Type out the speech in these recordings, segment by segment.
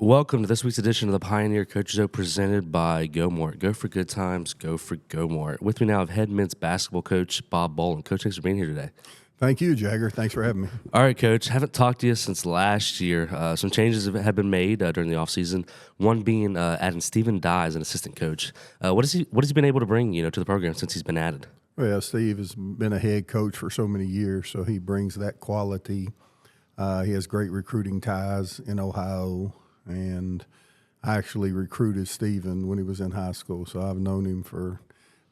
Welcome to this week's edition of the Pioneer Coaches Show presented by GoMart. Go for good times, go for GoMart. With me now, I have head men's basketball coach Bob Bolen. Coach, thanks for being here today. Thank you, Jagger. Thanks for having me. All right, Coach. Haven't talked to you since last year. Some changes have been made during the offseason. One being adding Stephen Dye as an assistant coach. What has he been able to bring to the program since he's been added? Well, Steve has been a head coach for so many years, so he brings that quality. He has great recruiting ties in Ohio, and I actually recruited Stephen when he was in high school, so I've known him for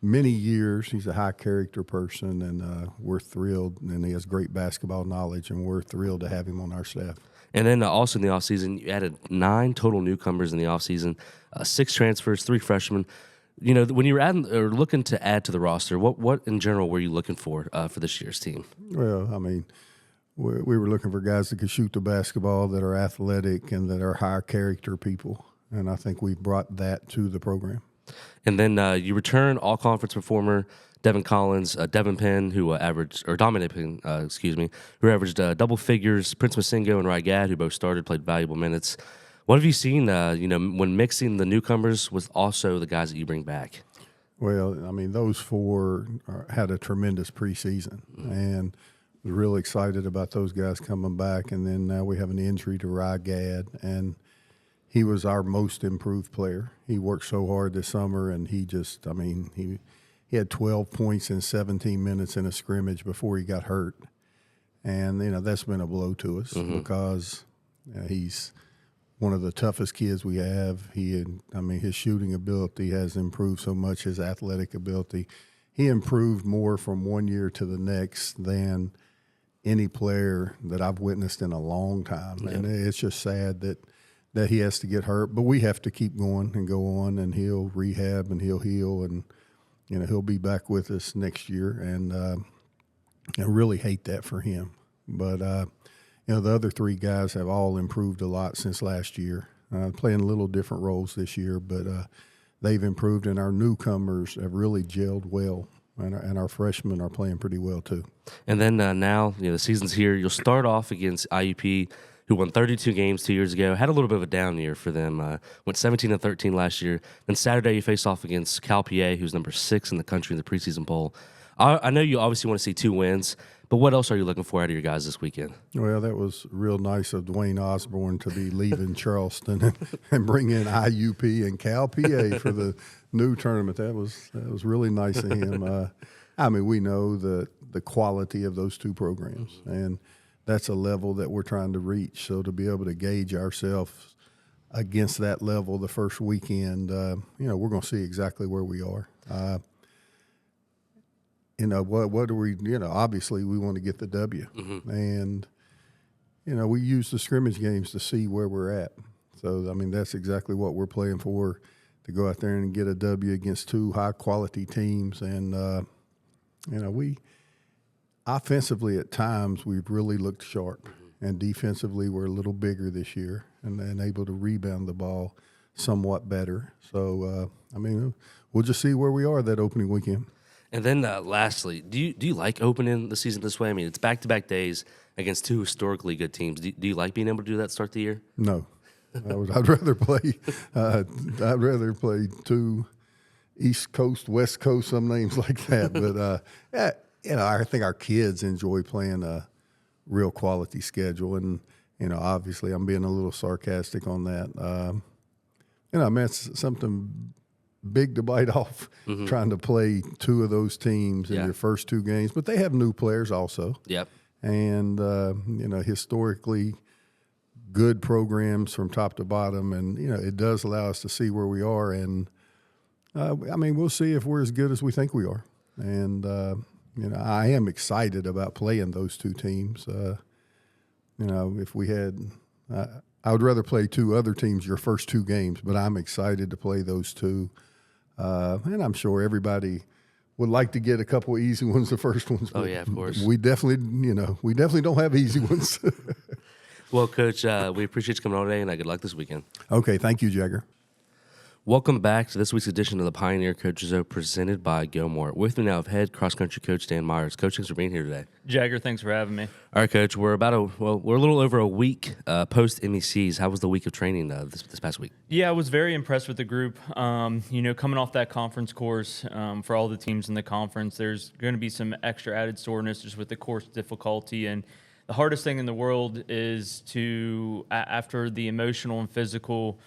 many years. He's a high-character person, and we're thrilled, and he has great basketball knowledge, and we're thrilled to have him on our staff. And then also in the offseason, you added 9 total newcomers in the offseason, 6 transfers, 3 freshmen. When you were adding or looking to add to the roster, what in general were you looking for this year's team? Well, I mean, we were looking for guys that could shoot the basketball, that are athletic, and that are high-character people, and I think we brought that to the program. And then you return all-conference performer Devin Collins, Devin Penn, who Dominic Penn, who averaged double figures, Prince Masingo and Rygad, who both started, played valuable minutes. What have you seen, when mixing the newcomers with also the guys that you bring back? Well, I mean, those 4 had a tremendous preseason, and we're really excited about those guys coming back. And then now we have an injury to Rygad, and he was our most improved player. He worked so hard this summer, and he had 12 points in 17 minutes in a scrimmage before he got hurt. And, that's been a blow to us because he's one of the toughest kids we have. His shooting ability has improved so much, his athletic ability. He improved more from one year to the next than any player that I've witnessed in a long time. Yeah. And it's just sad that he has to get hurt, but we have to keep going and go on, and he'll rehab and he'll heal, and he'll be back with us next year. And I really hate that for him. But the other 3 guys have all improved a lot since last year, playing little different roles this year, but they've improved, and our newcomers have really gelled well. And our freshmen are playing pretty well too. And then now, the season's here. You'll start off against IUP, who won 32 games 2 years ago. Had a little bit of a down year for them. Went 17-13 last year. Then Saturday you face off against Cal PA, who's number 6 in the country in the preseason poll. I know you obviously want to see 2 wins, but what else are you looking for out of your guys this weekend? Well, that was real nice of Dwayne Osborne to be leaving Charleston and bring in IUP and Cal PA for the new tournament. That was really nice of him. We know the quality of those 2 programs, and that's a level that we're trying to reach. So to be able to gauge ourselves against that level the first weekend, we're going to see exactly where we are. What do we, obviously we want to get the W. And, we use the scrimmage games to see where we're at. So, that's exactly what we're playing for, to go out there and get a W against 2 high-quality teams. And, we offensively at times we've really looked sharp, and defensively we're a little bigger this year and able to rebound the ball somewhat better. So, we'll just see where we are that opening weekend. And then lastly, do you like opening the season this way? It's back-to-back days against 2 historically good teams. Do you like being able to do that to start the year? No. I'd rather play 2 East Coast, West Coast, some names like that. But, I think our kids enjoy playing a real quality schedule. And, obviously I'm being a little sarcastic on that. It's something big to bite off, trying to play 2 of those teams in your first 2 games. But they have new players also. Yep. And, historically good programs from top to bottom. And, it does allow us to see where we are. And, we'll see if we're as good as we think we are. And, I am excited about playing those 2 teams. If we had I would rather play 2 other teams your first 2 games, but I'm excited to play those 2. And I'm sure everybody would like to get a couple of easy ones the first ones. Oh, yeah, of course. We definitely don't have easy ones. Well, Coach, we appreciate you coming on today, and good luck this weekend. Okay, thank you, Jagger. Welcome back to this week's edition of the Pioneer Coaches Show presented by GoMart. With me now, head cross-country coach Dan Meyers. Coach, thanks for being here today. Jagger, thanks for having me. All right, Coach, we're a little over a week post-MECs. How was the week of training this past week? Yeah, I was very impressed with the group. Coming off that conference course for all the teams in the conference, there's going to be some extra added soreness just with the course difficulty. And the hardest thing in the world is to, after the emotional and physical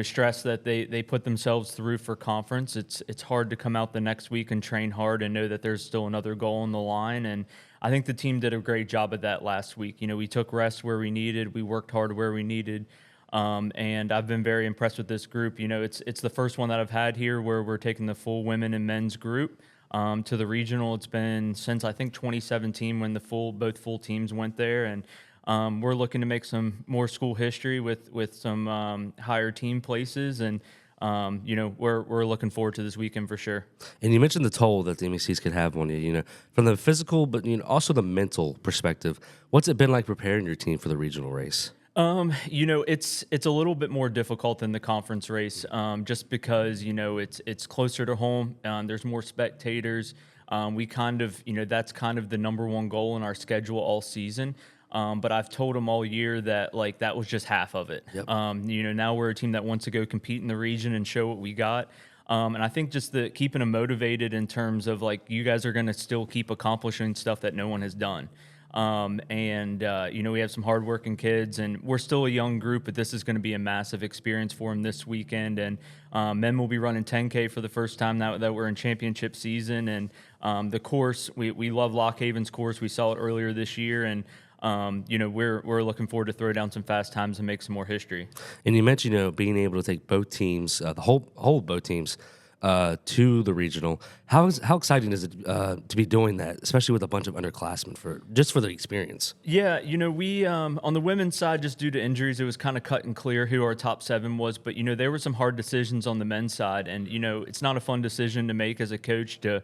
stress that they put themselves through for conference, it's hard to come out the next week and train hard and know that there's still another goal on the line. And I think the team did a great job of that last week. We took rest where we needed, we worked hard where we needed, and I've been very impressed with this group. It's the first one that I've had here where we're taking the full women and men's group to the regional. It's been since I think 2017 when both full teams went there, and we're looking to make some more school history with some higher team places, and we're looking forward to this weekend for sure. And you mentioned the toll that the MECs could have on you, from the physical, but also the mental perspective. What's it been like preparing your team for the regional race? It's a little bit more difficult than the conference race, just because it's closer to home. There's more spectators. We that's kind of the number one goal in our schedule all season. But I've told them all year that that was just half of it. Yep. Now we're a team that wants to go compete in the region and show what we got. And I think just keeping them motivated in terms of you guys are going to still keep accomplishing stuff that no one has done. We have some hardworking kids, and we're still a young group, but this is going to be a massive experience for them this weekend. And men will be running 10K for the first time now that we're in championship season. And the course, we love Lock Haven's course. We saw it earlier this year, and we're looking forward to throw down some fast times and make some more history. And you mentioned, being able to take both teams, the whole both teams, to the regional. How exciting is it to be doing that, especially with a bunch of underclassmen for the experience? Yeah, we on the women's side, just due to injuries, it was kind of cut and clear who our top 7 was. But there were some hard decisions on the men's side, and it's not a fun decision to make as a coach to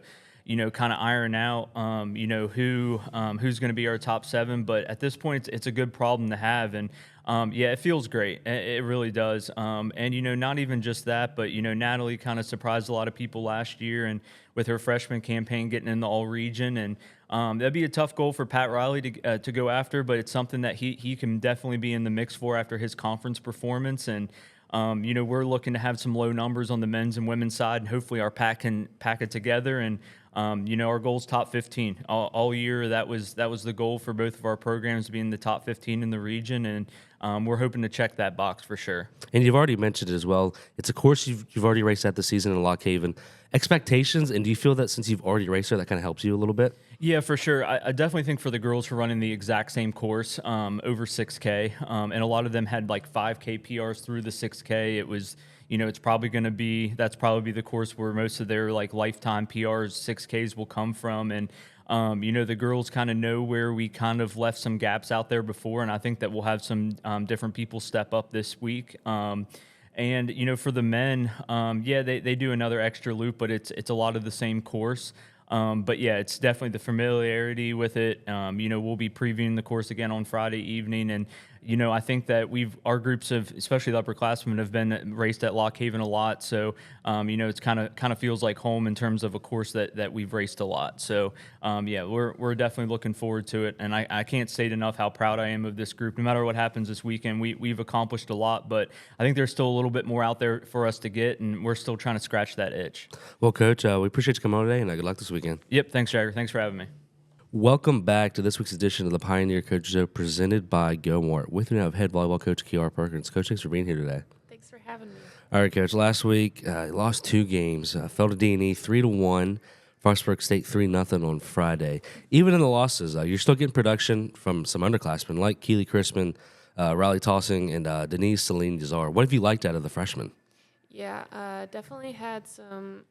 kind of iron out, who's going to be our top 7. But at this point, it's a good problem to have. And, it feels great. It really does. Not even just that, but, Natalie kind of surprised a lot of people last year and with her freshman campaign getting in the all-region. And that'd be a tough goal for Pat Riley to go after, but it's something that he can definitely be in the mix for after his conference performance. And, we're looking to have some low numbers on the men's and women's side, and hopefully our pack can pack it together. And our goal is top 15 all year. That was the goal for both of our programs, to be in the top 15 in the region, and we're hoping to check that box for sure. And you've already mentioned it as well. It's a course you've already raced at this season in Lock Haven. Expectations, and do you feel that since you've already raced there, that kind of helps you a little bit? Yeah, for sure. I definitely think for the girls who are running the exact same course, over 6K, and a lot of them had 5K PRs through the 6K. It was, it's probably going to be, that's probably the course where most of their lifetime PRs, 6Ks will come from. And, the girls kind of know where we kind of left some gaps out there before. And I think that we'll have some different people step up this week. And, for the men, they do another extra loop, but it's a lot of the same course. But yeah, it's definitely the familiarity with it. We'll be previewing the course again on Friday evening, and I think that our groups of, especially the upperclassmen, have been raced at Lock Haven a lot. So it's kind of feels like home in terms of a course that we've raced a lot. So we're definitely looking forward to it, and I can't state enough how proud I am of this group. No matter what happens this weekend, we've accomplished a lot, but I think there's still a little bit more out there for us to get, and we're still trying to scratch that itch. Well, Coach, we appreciate you coming on today, and good luck this weekend. Yep, thanks, Jagger. Thanks for having me. Welcome back to this week's edition of the Pioneer Coaches Show presented by GoMart. With me now, head volleyball coach Kiara Perkins. Coach, thanks for being here today. Thanks for having me. All right, Coach. Last week, lost 2 games. Fell to D&E 3-1. Frostburg State 3-0 on Friday. Even in the losses, you're still getting production from some underclassmen like Keely Crispin, Riley Tossing, and Denise Celine Yazar. What have you liked out of the freshmen? Yeah, definitely had some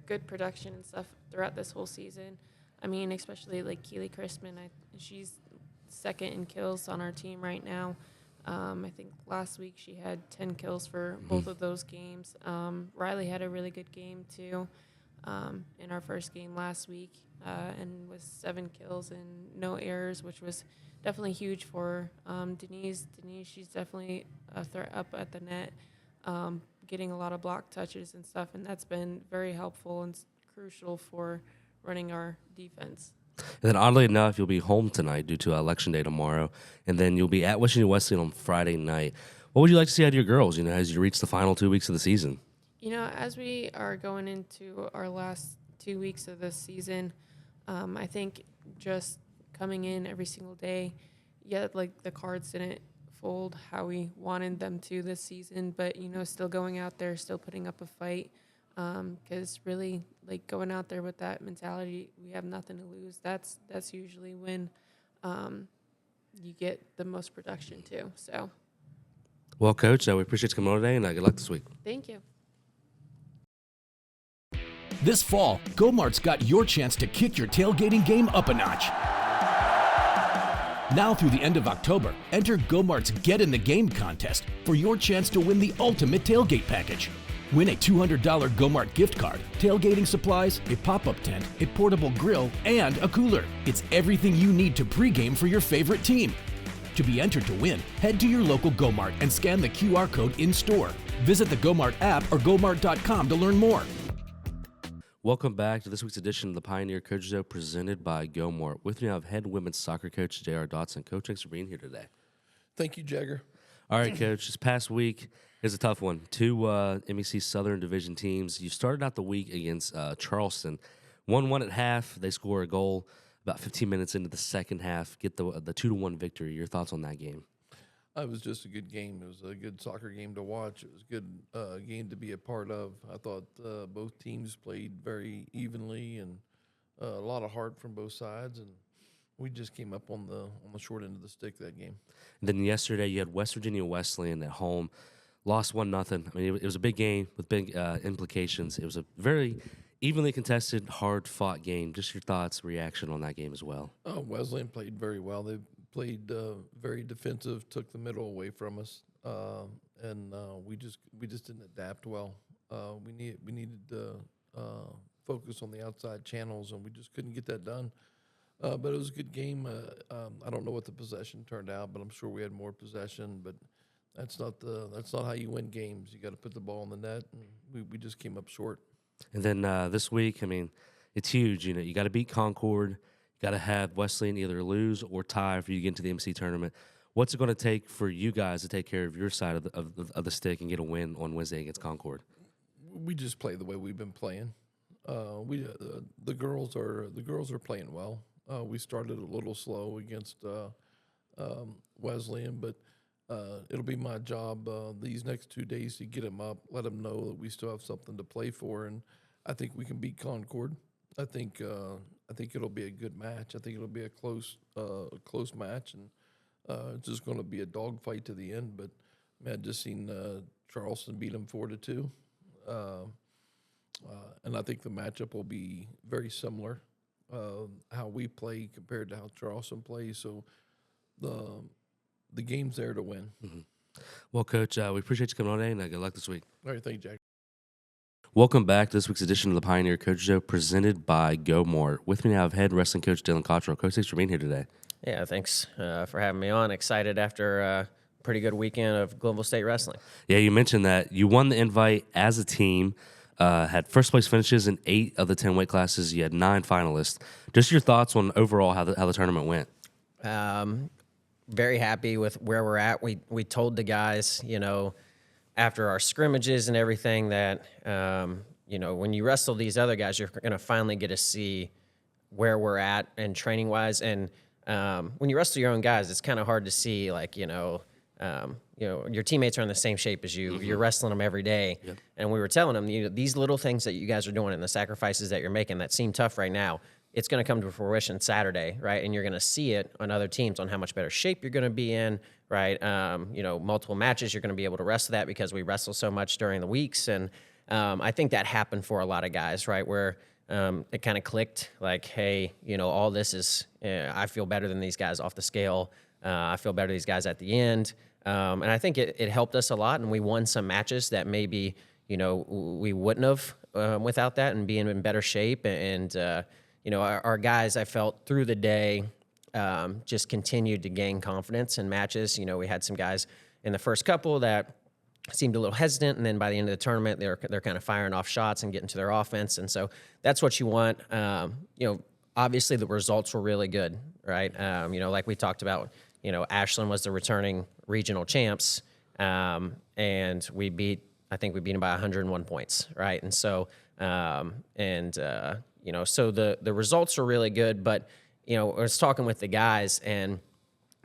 good production and stuff throughout this whole season. I mean, especially Keely Crispin. She's second in kills on our team right now. I think last week she had 10 kills for both of those games. Riley had a really good game too in our first game last week, and was 7 kills and no errors, which was definitely huge for Denise. She's definitely a threat up at the net. getting a lot of block touches and stuff, and that's been very helpful and crucial for running our defense. And then, oddly enough, you'll be home tonight due to Election Day tomorrow, and then you'll be at Washington Wesleyan on Friday night. What would you like to see out of your girls, as you reach the final 2 weeks of the season? As we are going into our last 2 weeks of this season, I think just coming in every single day, the cards didn't fold how we wanted them to this season, but, still going out there, still putting up a fight. Because really, going out there with that mentality, we have nothing to lose. That's usually when you get the most production too. So, well, Coach, we appreciate you coming on today, and good luck this week. Thank you. This fall, GoMart's got your chance to kick your tailgating game up a notch. Now through the end of October, enter GoMart's Get in the Game contest for your chance to win the ultimate tailgate package. Win a $200 GoMart gift card, tailgating supplies, a pop-up tent, a portable grill, and a cooler. It's everything you need to pregame for your favorite team. To be entered to win, head to your local GoMart and scan the QR code in-store. Visit the GoMart app or GoMart.com to learn more. Welcome back to this week's edition of the Pioneer Coach Show presented by GoMart. With me, I have head women's soccer coach J.R. Dodson. Coach, thanks for being here today. Thank you, Jagger. All right, Coach, this past week is a tough one. Two MEC Southern Division teams. You started out the week against Charleston. 1-1 at half. They score a goal about 15 minutes into the second half, get the 2-1 victory. Your thoughts on that game? It was just a good game. It was a good soccer game to watch. It was a good game to be a part of. I thought both teams played very evenly and a lot of heart from both sides, and we just came up on the short end of the stick that game. And then yesterday you had West Virginia Wesleyan at home, lost 1-0. I mean, it was a big game with big implications. It was a very evenly contested, hard-fought game. Just your thoughts, reaction on that game as well. Wesleyan played very well. They played very defensive, took the middle away from us, and we just didn't adapt well. We needed to focus on the outside channels, and we just couldn't get that done. But it was a good game. I don't know what the possession turned out, but I'm sure we had more possession. But that's not how you win games. You got to put the ball in the net, and we just came up short. And then this week, I mean, it's huge. You got to beat Concord. You got to have Wesleyan either lose or tie for you to get into the MC tournament. What's it going to take for you guys to take care of your side of the stick and get a win on Wednesday against Concord? We just play the way we've been playing. The girls are playing well. We started a little slow against Wesleyan, but it'll be my job these next 2 days to get them up, let them know that we still have something to play for, and I think we can beat Concord. I think it'll be a good match. I think it'll be a close match, and it's just going to be a dogfight to the end. But I just seen Charleston beat them 4-2, and I think the matchup will be very similar. How we play compared to how Charleston plays. So the game's there to win. Mm-hmm. Well, Coach, we appreciate you coming on today, and good luck this week. All right, thank you, Jack. Welcome back to this week's edition of the Pioneer Coach Show presented by GoMart. With me now, I have head wrestling coach Dylan Cottrell. Coach, thanks for being here today. Yeah, thanks for having me on. Excited after a pretty good weekend of Global State Wrestling. Yeah, you mentioned that you won the invite as a team. Had first place finishes in 8 of the 10 weight classes. You had 9 finalists. Just your thoughts on overall how the tournament went. Very happy with where we're at. We told the guys, after our scrimmages and everything that, when you wrestle these other guys, you're going to finally get to see where we're at and training-wise. And when you wrestle your own guys, it's kind of hard to see, your teammates are in the same shape as you. Mm-hmm. You're wrestling them every day. Yep. And we were telling them, these little things that you guys are doing and the sacrifices that you're making that seem tough right now, it's going to come to fruition Saturday, right? And you're going to see it on other teams on how much better shape you're going to be in, right? Multiple matches, you're going to be able to wrestle that because we wrestle so much during the weeks. And I think that happened for a lot of guys, right, where it kind of clicked like, hey, all this is, I feel better than these guys off the scale. I feel better than these guys at the end. And I think it helped us a lot, and we won some matches that maybe, we wouldn't have without that and being in better shape. And our guys, I felt through the day, just continued to gain confidence in matches. We had some guys in the first couple that seemed a little hesitant, and then by the end of the tournament, they're kind of firing off shots and getting to their offense, and so that's what you want. Obviously the results were really good, right? Like we talked about, Ashland was the returning regional champs, and I think we beat them by 101 points, right? And so, so the results were really good, but I was talking with the guys, and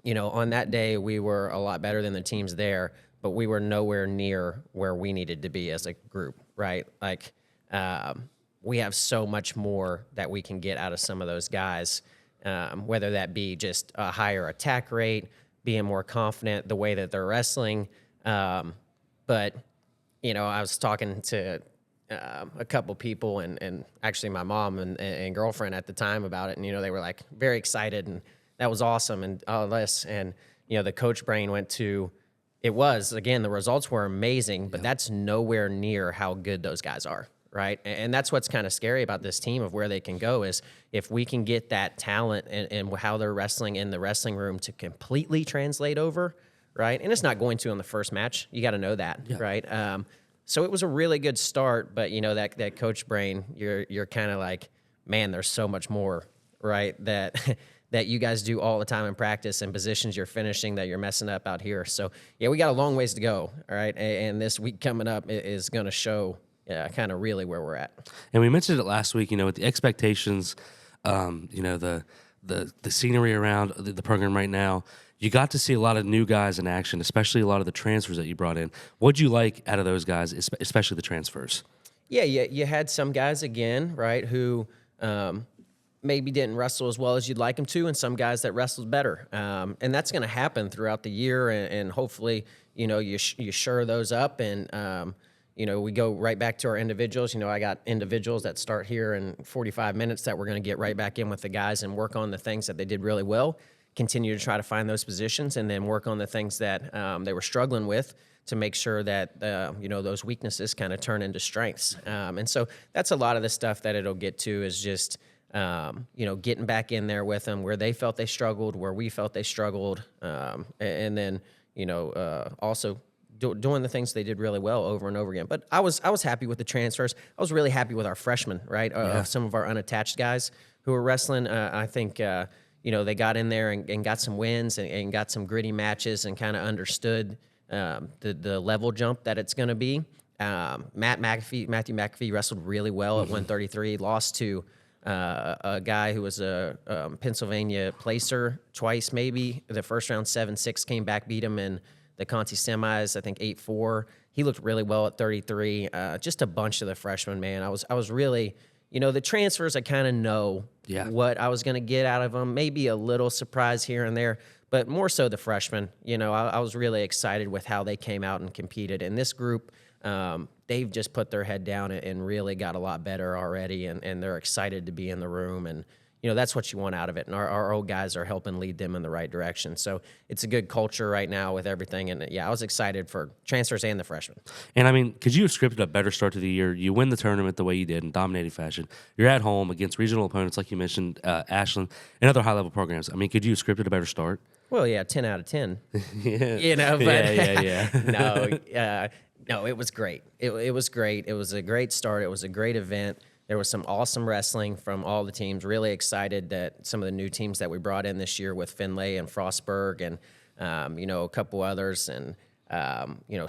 on that day we were a lot better than the teams there, but we were nowhere near where we needed to be as a group, right? Like, we have so much more that we can get out of some of those guys, whether that be just a higher attack rate, being more confident, the way that they're wrestling. But, I was talking to a couple people and actually my mom and girlfriend at the time about it, and, they were like very excited, and that was awesome and all this. And, the coach brain went to, it was, again, the results were amazing, but that's nowhere near how good those guys are, right? And that's what's kind of scary about this team of where they can go is if we can get that talent and how they're wrestling in the wrestling room to completely translate over, right? And it's not going to on the first match. You got to know that, right? So it was a really good start, but, that coach brain, you're kind of like, man, there's so much more, right, that that you guys do all the time in practice and positions you're finishing that you're messing up out here. So, yeah, we got a long ways to go, all right? And this week coming up is going to show kind of really where we're at. And we mentioned it last week, with the expectations, the scenery around the program right now, you got to see a lot of new guys in action, especially a lot of the transfers that you brought in. What'd you like out of those guys, especially the transfers? Yeah, you had some guys, again, right, who maybe didn't wrestle as well as you'd like them to, and some guys that wrestled better. And that's going to happen throughout the year, and hopefully, you shore those up, and, we go right back to our individuals. I got individuals that start here in 45 minutes that we're going to get right back in with the guys and work on the things that they did really well, continue to try to find those positions, and then work on the things that they were struggling with to make sure that, those weaknesses kind of turn into strengths. And so that's a lot of the stuff that it'll get to is just, getting back in there with them where they felt they struggled, where we felt they struggled, and then, also doing the things they did really well over and over again. But I was happy with the transfers. I was really happy with our freshmen, right? Some of our unattached guys who were wrestling. I think, they got in there and got some wins and got some gritty matches and kind of understood the level jump that it's going to be. Matthew McAfee wrestled really well at 133, lost to a guy who was a Pennsylvania placer twice maybe. The first round 7-6 came back, beat him in the Conti semis, I think 8-4. He looked really well at 33. Just a bunch of the freshmen, man. I was really, the transfers I kind of know what I was going to get out of them. Maybe a little surprise here and there, but more so the freshmen. I was really excited with how they came out and competed. And this group, they've just put their head down and really got a lot better already, and they're excited to be in the room, and that's what you want out of it. And our old guys are helping lead them in the right direction. So it's a good culture right now with everything. And I was excited for transfers and the freshmen. And I mean, could you have scripted a better start to the year? You win the tournament the way you did in dominating fashion. You're at home against regional opponents, like you mentioned, Ashland and other high-level programs. I mean, could you have scripted a better start? Well, 10 out of 10. Yeah. But no, it was great. It was great. It was a great start. It was a great event. There was some awesome wrestling from all the teams. Really excited that some of the new teams that we brought in this year with Finlay and Frostburg and, a couple others. And,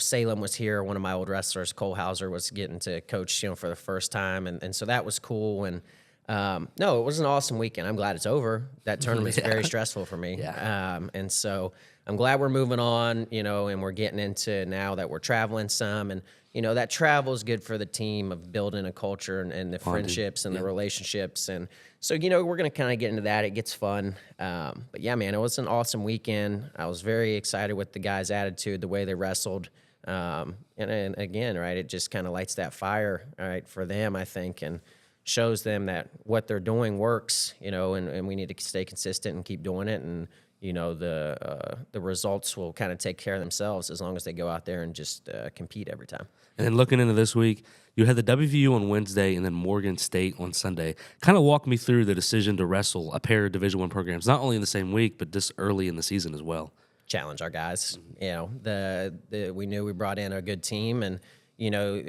Salem was here. One of my old wrestlers, Cole Hauser, was getting to coach, for the first time. And so that was cool. And, no, it was an awesome weekend. I'm glad it's over. That tournament's very stressful for me. And so I'm glad we're moving on, and we're getting into now that we're traveling some. And, that travel is good for the team of building a culture and the friendships and the relationships. And so, we're going to kind of get into that. It gets fun. But, man, it was an awesome weekend. I was very excited with the guys' attitude, the way they wrestled. And again, right, it just kind of lights that fire, all right, for them, I think, and shows them that what they're doing works, and we need to stay consistent and keep doing it. And, the results will kind of take care of themselves as long as they go out there and just compete every time. And then looking into this week, you had the WVU on Wednesday and then Morgan State on Sunday. Kind of walk me through the decision to wrestle a pair of Division I programs, not only in the same week, but this early in the season as well. challenge our guys. You know, we knew we brought in a good team, and you know,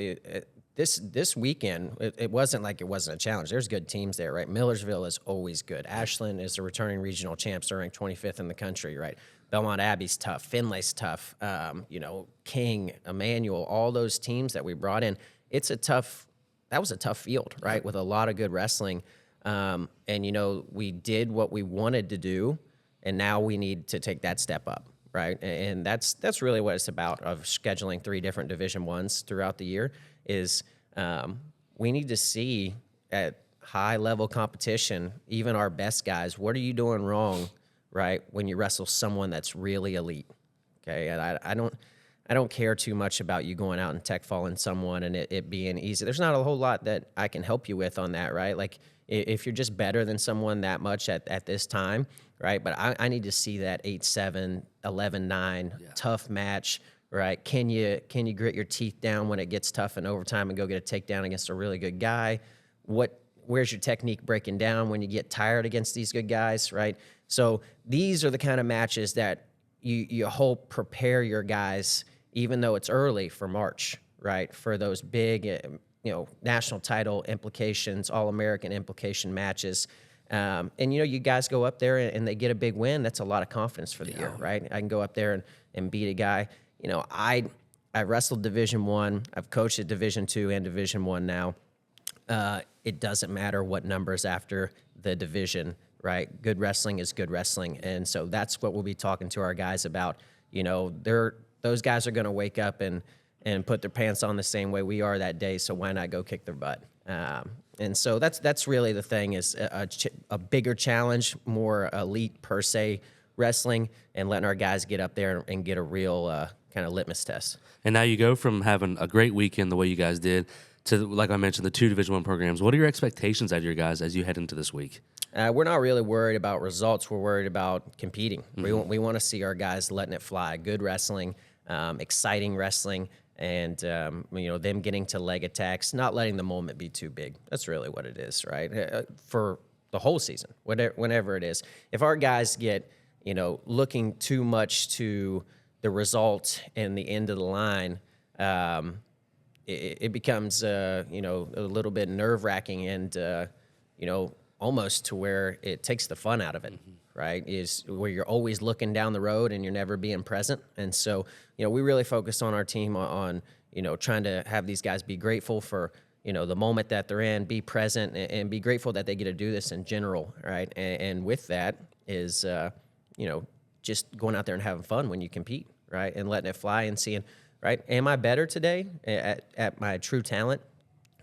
this weekend it wasn't like it wasn't a challenge. There's good teams there, right? Millersville is always good. Ashland is the returning regional champs. They're ranked 25th in the country, right? Belmont Abbey's tough. Finlay's tough. You know, King, Emmanuel, all those teams that we brought in. That was a tough field, right? With a lot of good wrestling. And, you know, we did what we wanted to do, and now we need to take that step up, right? And that's really what it's about, of scheduling 3 different Division I's throughout the year, is we need to see at high-level competition, even our best guys, what are you doing wrong, right, when you wrestle someone that's really elite, okay? And I don't care too much about you going out and tech falling someone and it being easy. There's not a whole lot that I can help you with on that, right? Like, if you're just better than someone that much at this time, right? But I need to see that 8-7, 11-9 tough match, right? Can you grit your teeth down when it gets tough in overtime and go get a takedown against a really good guy? Where's your technique breaking down when you get tired against these good guys, right? So these are the kind of matches that you hope prepare your guys, even though it's early, for March, right? For those big, you know, national title implications, All-American implication matches. And, you know, you guys go up there and they get a big win. That's a lot of confidence for the year, right? I can go up there and beat a guy. You know, I wrestled Division I. I've coached at Division II and Division I now. It doesn't matter what numbers after the division, right? Good wrestling is good wrestling. And so that's what we'll be talking to our guys about. You know, those guys are going to wake up and put their pants on the same way we are that day, so why not go kick their butt? And so that's really the thing, is a bigger challenge, more elite per se wrestling, and letting our guys get up there and get a real kind of litmus test. And now you go from having a great weekend the way you guys did to, like I mentioned, the 2 Division I programs. What are your expectations out of your guys as you head into this week? We're not really worried about results. We're worried about competing. Mm-hmm. We want to see our guys letting it fly. Good wrestling, exciting wrestling, and you know, them getting to leg attacks, not letting the moment be too big. That's really what it is, right? For the whole season, whenever it is. If our guys get, you know, looking too much to the result and the end of the line, it becomes, you know, a little bit nerve-wracking and, you know, almost to where it takes the fun out of it, right? Is where you're always looking down the road and you're never being present. And so, you know, we really focus on our team on, you know, trying to have these guys be grateful for, you know, the moment that they're in, be present, and be grateful that they get to do this in general, right? And with that is, you know, just going out there and having fun when you compete, right? And letting it fly and seeing, right, am I better today at my true talent,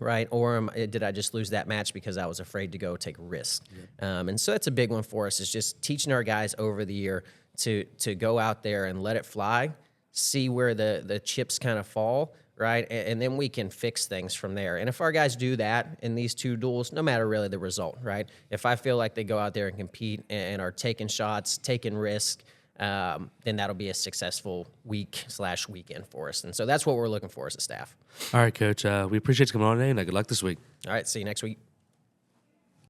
right? Or did I just lose that match because I was afraid to go take a risk? Yep. And so that's a big one for us, is just teaching our guys over the year to go out there and let it fly, see where the chips kind of fall, right? And then we can fix things from there. And if our guys do that in these 2 duels, no matter really the result, right? If I feel like they go out there and compete and are taking shots, taking risks, then that'll be a successful week/weekend for us. And so that's what we're looking for as a staff. All right, Coach. We appreciate you coming on today, and good luck this week. All right, see you next week.